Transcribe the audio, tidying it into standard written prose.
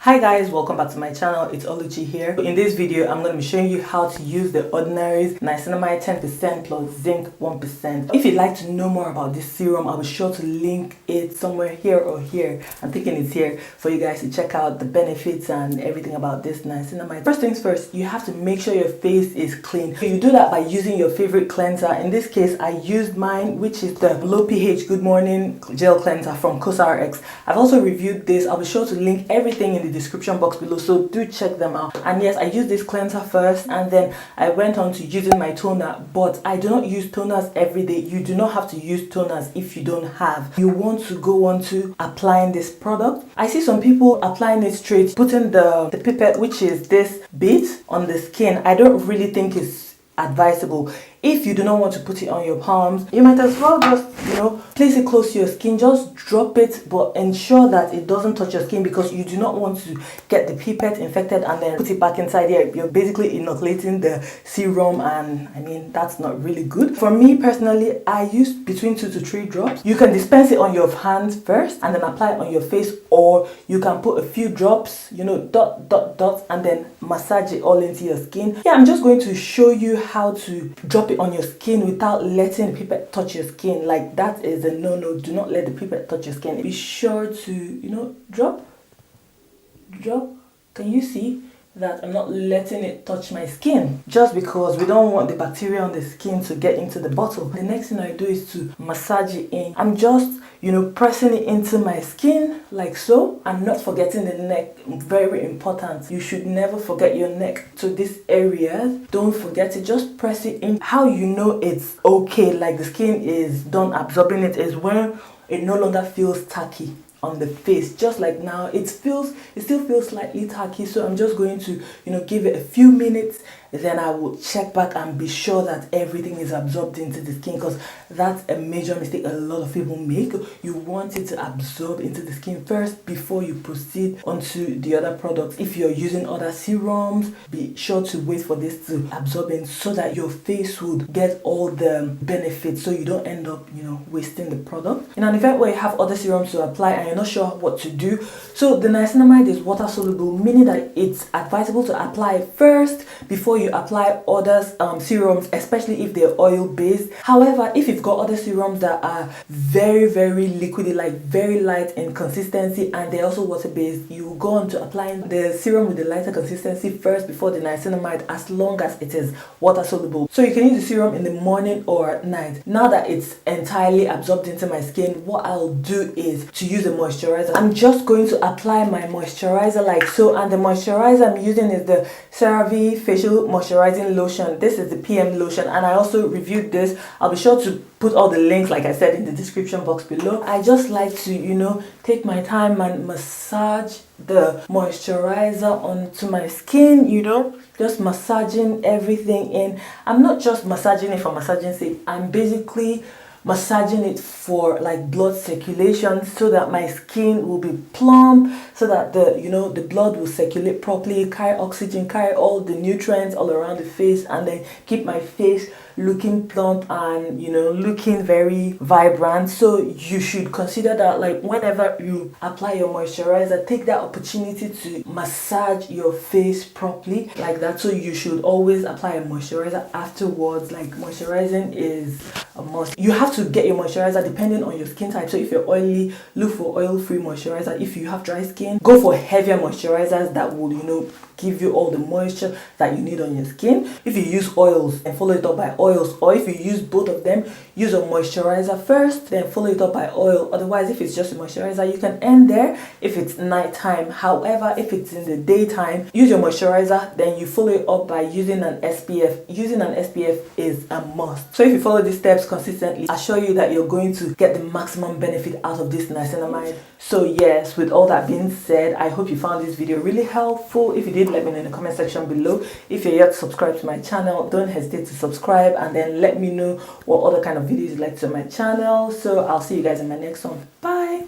Hi guys, welcome back to my channel. It's Oluchi here. In this video, I'm going to be showing you how to use the Ordinary's Niacinamide 10% plus Zinc 1%. If you'd like to know more about this serum, I'll be sure to link it somewhere here or here. I'm thinking it's here for you guys to check out the benefits and everything about this niacinamide. First things first, you have to make sure your face is clean. You do that by using your favorite cleanser. In this case, I used mine, which is the Low pH Good Morning Gel Cleanser from CosRX. I've also reviewed this. I'll be sure to link everything in the description box below, so do check them out. And yes, I used this cleanser first and then I went on to using my toner, but I do not use toners every day. You do not have to use toners if you don't have. You want to go on to applying this product. I see some people applying it straight, putting the pipette, which is this bit, on the skin. I don't really think it's advisable. If you do not want to put it on your palms, you might as well just, place it close to your skin. Just drop it, but ensure that it doesn't touch your skin, because you do not want to get the pipette infected and then put it back inside here. You're basically inoculating the serum, and I mean, that's not really good. For me personally, I use between 2 to 3 drops. You can dispense it on your hands first and then apply it on your face, or you can put a few drops, dot, and then massage it all into your skin. Yeah, I'm just going to show you how to drop it on your skin without letting the pipette touch your skin. Like, that is a no. Do not let the pipette touch your skin. Be sure to drop. Can you see that I'm not letting it touch my skin, just because we don't want the bacteria on the skin to get into the bottle. The next thing I do is to massage it in. I'm just pressing it into my skin like so. I'm not forgetting the neck. Very important. You should never forget your neck. So this area, don't forget it. Just press it in. How you know it's okay, like the skin is done absorbing it, is when it no longer feels tacky on the face. Just like now, it still feels slightly tacky. So I'm just going to give it a few minutes, then I will check back and be sure that everything is absorbed into the skin, because that's a major mistake a lot of people make. You want it to absorb into the skin first before you proceed onto the other products. If you're using other serums, be sure to wait for this to absorb in, so that your face would get all the benefits, so you don't end up wasting the product. In an event where you have other serums to apply and you're not sure what to do, so the niacinamide is water soluble, meaning that it's advisable to apply first before you apply other serums, especially if they're oil based. However, if you've got other serums that are very liquidy, like very light in consistency, and they're also water based, you will go on to applying the serum with the lighter consistency first before the niacinamide, as long as it is water soluble. So you can use the serum in the morning or at night. Now that it's entirely absorbed into my skin, what I'll do is to use a moisturizer. I'm just going to apply my moisturizer like so, and the moisturizer I'm using is the CeraVe facial moisturizing lotion. This is the PM lotion, and I also reviewed this. I'll be sure to put all the links, like I said, in the description box below. I just like to take my time and massage the moisturizer onto my skin, just massaging everything in. I'm not just massaging it for massaging's sake. I'm basically massaging it for like blood circulation, so that my skin will be plump, so that the blood will circulate properly, carry oxygen, carry all the nutrients all around the face, and then keep my face looking plump and looking very vibrant. So you should consider that, like, whenever you apply your moisturizer, take that opportunity to massage your face properly like that. So you should always apply a moisturizer afterwards. Like, moisturizing is a must. You have to get your moisturizer depending on your skin type. So if you're oily, look for oil-free moisturizer. If you have dry skin, go for heavier moisturizers that will give you all the moisture that you need on your skin. If you use oils, and follow it up by oils, or if you use both of them, use a moisturizer first, then follow it up by oil. Otherwise, if it's just a moisturizer, you can end there if it's nighttime. However, if it's in the daytime, use your moisturizer, then you follow it up by using an SPF. Using an SPF is a must. So if you follow these steps consistently, I assure you that you're going to get the maximum benefit out of this niacinamide. So yes, with all that being said, I hope you found this video really helpful. If you did, let me know in the comment section below. If you're yet to subscribe to my channel, don't hesitate to subscribe, and then let me know what other kind of videos you'd like to see on my channel. So I'll see you guys in my next one. Bye.